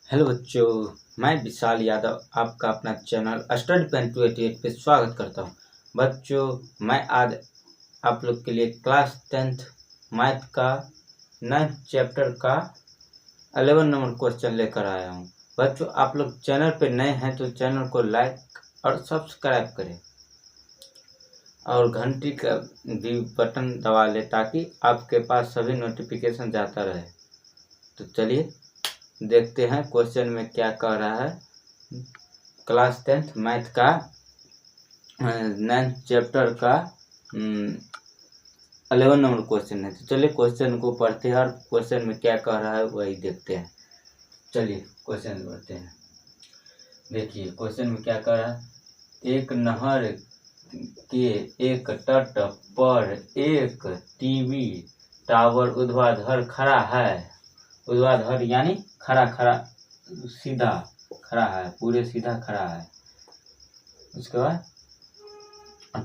Hello बच्चों, मैं विशाल यादव आपका अपना चैनल स्टडी पेन 288 पे स्वागत करता हूँ। बच्चों, मैं आज आप लोग के लिए क्लास 10th मैथ का 9th चैप्टर का 11 नंबर क्वेश्चन लेकर आया हूँ। बच्चों, आप लोग चैनल पे नए हैं तो चैनल को लाइक और सब्सक्राइब करें और घंटी का भी बटन दबा लें ताकि आपके पास सभी नोटिफिकेशन जाता रहे। तो चलिए देखते हैं क्वेश्चन में क्या कह रहा है। क्लास 10th मैथ का 9th चैप्टर का 11 नंबर क्वेश्चन है। तो चलिए क्वेश्चन को पढ़ते हैं और क्वेश्चन में क्या कह रहा है वही देखते हैं। चलिए क्वेश्चन पढ़ते हैं। देखिए क्वेश्चन में क्या कह रहा है। एक नहर के एक तट पर एक टीवी टावर ऊर्ध्वाधर खड़ा है। ऊर्ध्वाधर यानी खड़ा सीधा खड़ा है, पूरे सीधा खड़ा है। उसके बाद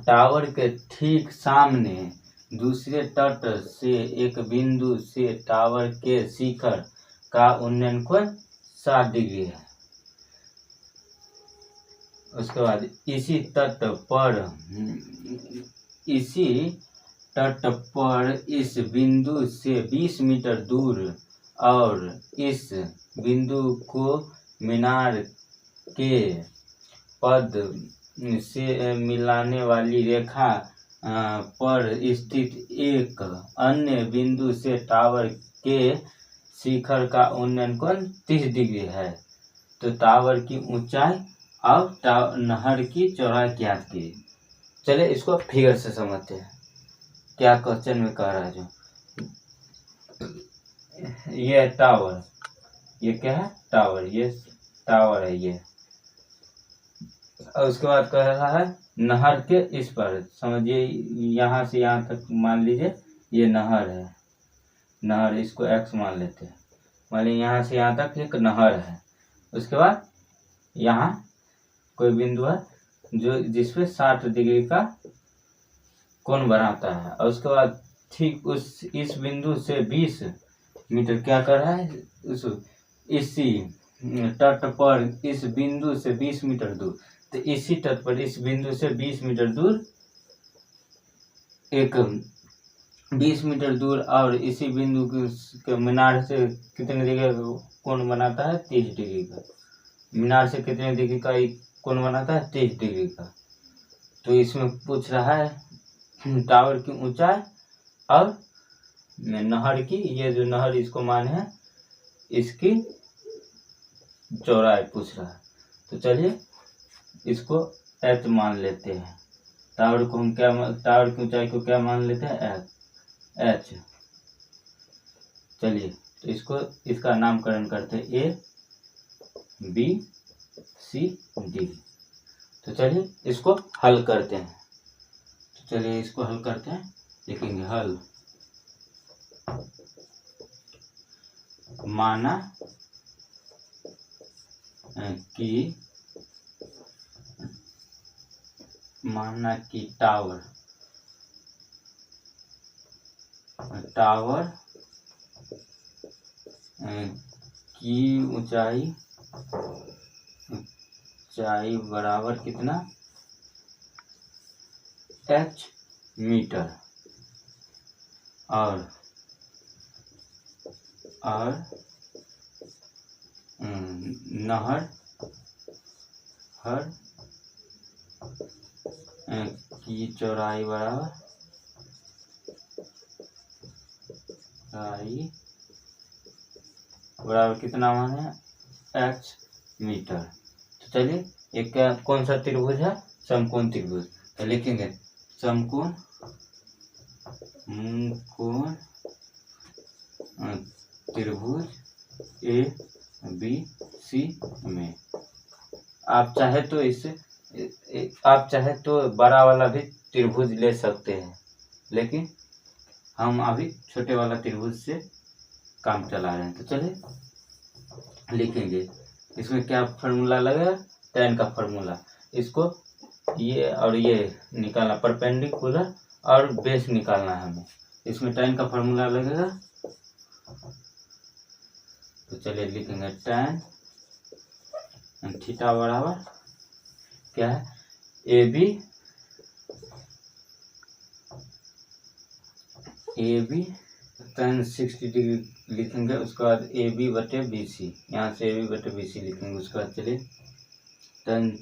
टावर के ठीक सामने दूसरे तट से एक बिंदु से टावर के शिखर का उन्नयन कोण 60 डिग्री है। उसके बाद इसी तट पर इस बिंदु से 20 मीटर दूर और इस बिंदु को मीनार के पद से मिलाने वाली रेखा पर स्थित एक अन्य बिंदु से टावर के शिखर का उन्नयन कोण 30 डिग्री है। तो टावर की ऊंचाई और नहर की चौड़ाई ज्ञात की। चलिए इसको फिगर से समझते हैं क्या क्वेश्चन में कह रहा है। जो ये टावर, ये क्या है टावर, ये टावर है ये। और उसके बाद कह रहा है नहर के इस पर, समझिए यहाँ से यहाँ तक मान लीजिए ये नहर है। नहर, इसको x मान लेते हैं। मान लीजिए यहाँ से यहाँ तक एक नहर है। उसके बाद यहाँ कोई बिंदु है जो जिसपे 60 डिग्री का कोण बनाता है। और उसके बाद ठीक इस बिंदु से 20 मीटर क्या कर रहा है, इसी तट पर इस बिंदु से 20 मीटर दूर। तो इसी तट पर इस बिंदु से 20 मीटर दूर एक 20 मीटर दूर और इसी बिंदु के मीनार से कितने डिग्री का कोण बनाता है, 30 डिग्री का। मीनार से कितने डिग्री का कोण बनाता है, 30 डिग्री का। तो इसमें पूछ रहा है टावर की ऊंचाई और नहर की, ये जो नहर इसको मान है इसकी चौड़ाई पूछ रहा है। तो चलिए इसको h मान लेते हैं। टावर को हम क्या, टावर की ऊंचाई को क्या मान लेते हैं, h। चलिए तो इसका नामकरण करते हैं A B C D। तो चलिए इसको हल करते हैं। तो चलिए इसको हल करते हैं। लिखेंगे हल। माना कि टावर की ऊंचाई बराबर कितना, h मीटर और नहर की चौड़ाई बराबर कितना मान है, h मीटर। तो चलिए एक कौन सा त्रिभुज है, समकोण त्रिभुज। तो लिखेंगे समकोण त्रिभुज ABC में आप चाहे तो बड़ा वाला भी त्रिभुज ले सकते हैं, लेकिन हम अभी छोटे वाला त्रिभुज से काम चला रहे हैं। तो चलिए लिखेंगे इसमें क्या फार्मूला लगेगा, tan का फार्मूला। इसको ये और ये निकालना, परपेंडिकुलर और बेस निकालना है हमें। इसमें tan का फार्मूला लगेगा। तो चलिए लिखेंगे tan थीटा बराबर क्या है, ए बी tan 60 डिग्री लिखेंगे। उसके बाद ए बी बटे बी सी, यहाँ से ए बी बटे बी सी लिखेंगे। उसके बाद चलिए tan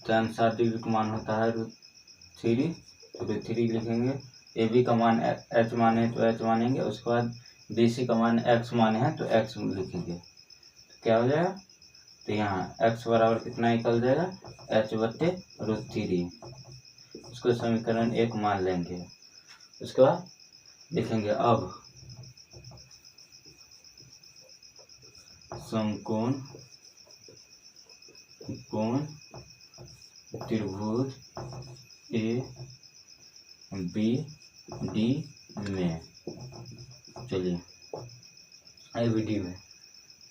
60 डिग्री का मान होता है √3, तो √3 लिखेंगे। ए बी का मान h माने तो h मानेंगे। उसके बाद बी सी का मान x माने हैं तो x लिखेंगे। तो क्या हो जाएगा, तो यहाँ x बराबर कितना निकल जाएगा, h बटे √3। उसको समीकरण 1 मान लेंगे। उसके बाद लिखेंगे अब समकोण त्रिभुज ए बी डी में, चलिए ए बी डी में,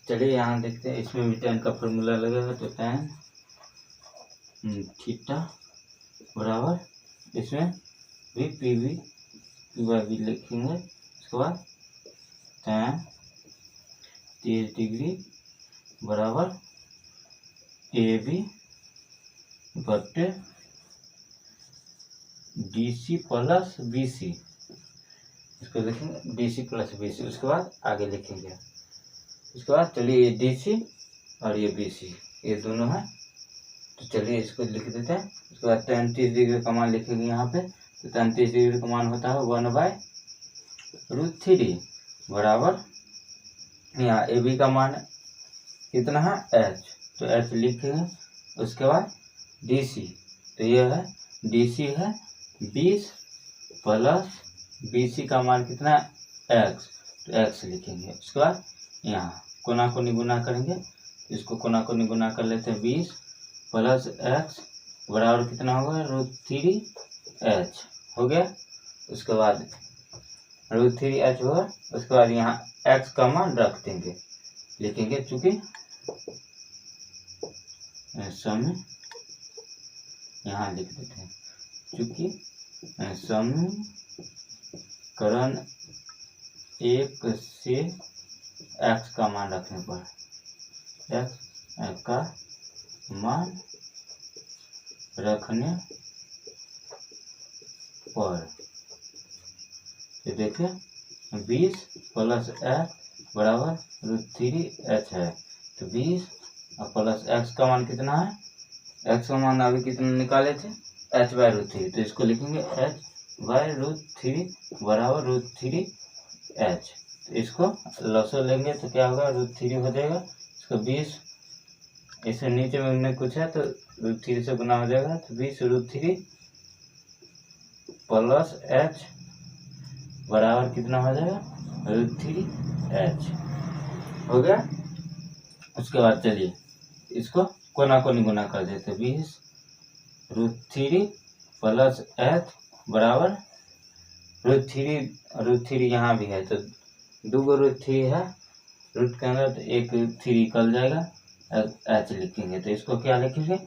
चलिए यहाँ देखते हैं। इसमें भी tan का फॉर्मूला लगेगा, तो tan थीटा बराबर इसमें भी पी बाई बी लिखेंगे। उसके बाद tan 30 डिग्री बराबर ए बी बटे D C plus B C, इसको लिखेंगे D C plus B C. उसके बाद आगे लिखेंगे। उसके बाद चलिए ये डी सी और ये बी सी ये दोनों हैं, तो चलिए इसको लिख देते हैं। उसके बाद tan 30 डिग्री का मान लिखेंगे यहाँ पे। तो tan 30 डिग्री का मान होता है 1/√3 बराबर, यहाँ ए बी का मान कितना है h, तो h लिखेंगे। उसके बाद डी सी, तो ये है डी सी है 20 प्लस बी सी का मान कितना है x, तो x लिखेंगे। उसके बाद यहाँ कोना को निगुना करेंगे, इसको कोना को निगुना कर लेते हैं। 20 प्लस x बराबर कितना होगा, √3h हो गया। उसके बाद √3h होगा। उसके बाद यहाँ x का मान रख देंगे, लिखेंगे चूंकि समय, यहाँ लिख देते हैं चूंकि समीकरण 1 से x का मान रखने पर, x का मान रखने पर, तो देखिए 20 प्लस x बराबर √3h है। तो 20 और प्लस x का मान कितना है, x का मान अभी कितना निकाले थे, h/√3, तो इसको लिखेंगे h/√3 बराबर √3h। तो इसको लसो लेंगे तो क्या होगा, √3 हो जाएगा। इसको 20 इसे नीचे में उन्हें कुछ है तो √3 से गुना हो जाएगा, तो 20√3 प्लस h बराबर कितना हो जाएगा, √3h हो गया। उसके बाद चलिए इसको कोना को निगुना कर देते। 20√3 प्लस h बराबर √3 यहाँ भी है तो 2 √3 है, रूट के अंदर तो एक 3 निकल जाएगा, h लिखेंगे। तो इसको क्या लिखेंगे,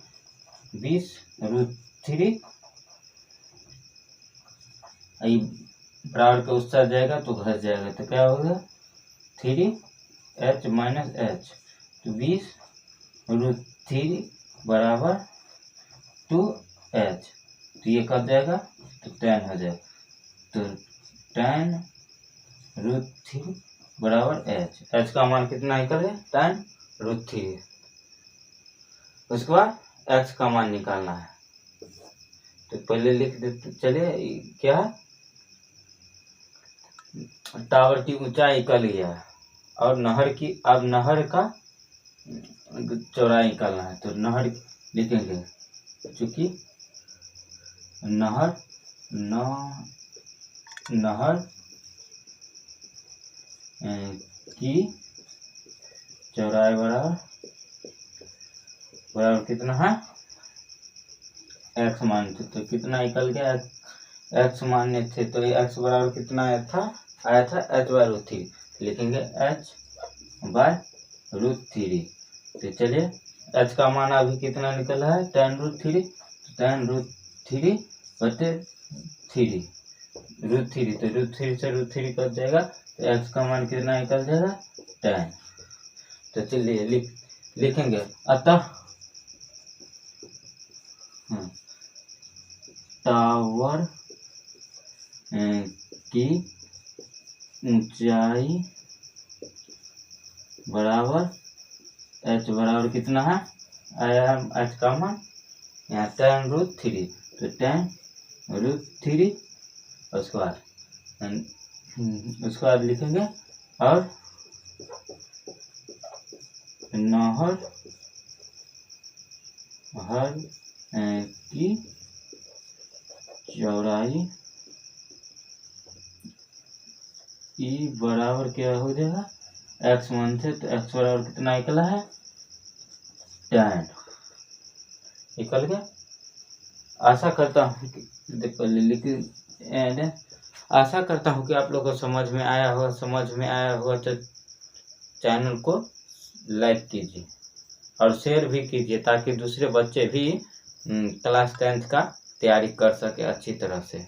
20√3 बराबर का उस साइड जाएगा तो घस जाएगा, तो क्या होगा 3h माइनस h, तो 20√3 बराबर 2h, तो ये कट जाएगा तो tan हो जाएगा। तो tan√3 बराबर h का मान कितना निकल गया, tan√3। उसके बाद x का मान निकालना है, तो पहले लिख देते। चलिए क्या है, टावर की ऊंचाई का लिया है और नहर की, अब नहर का चौड़ाई निकालना है। तो नहर लिखेंगे चूंकि नहर की चौड़ाई बराबर कितना है, x मानते तो कितना निकल गया, x मानने थे तो x बराबर कितना आया था h/√3, लिखेंगे h/√3। तो चलिए h का मान अभी कितना निकला है, tan√3, तो tan√3 बटे 3 √3, तो √3 से √3 कट जाएगा, तो x का मान कितना निकल जाएगा, tan। तो चलिए लिखेंगे अतः टावर की ऊंचाई बराबर h बराबर कितना है, आया है h का मान यहाँ tan√3, तो tan√3 उसके बाद लिखेंगे और नहर की चौड़ाई E बराबर क्या हो जाएगा, x मान थे तो x बराबर कितना निकला है, tan निकल गया। आशा करता हूँ कि आशा करता हूँ कि आप लोगों को समझ में आया होगा तो चैनल को लाइक कीजिए और शेयर भी कीजिए ताकि दूसरे बच्चे भी क्लास 10th का तैयारी कर सके अच्छी तरह से।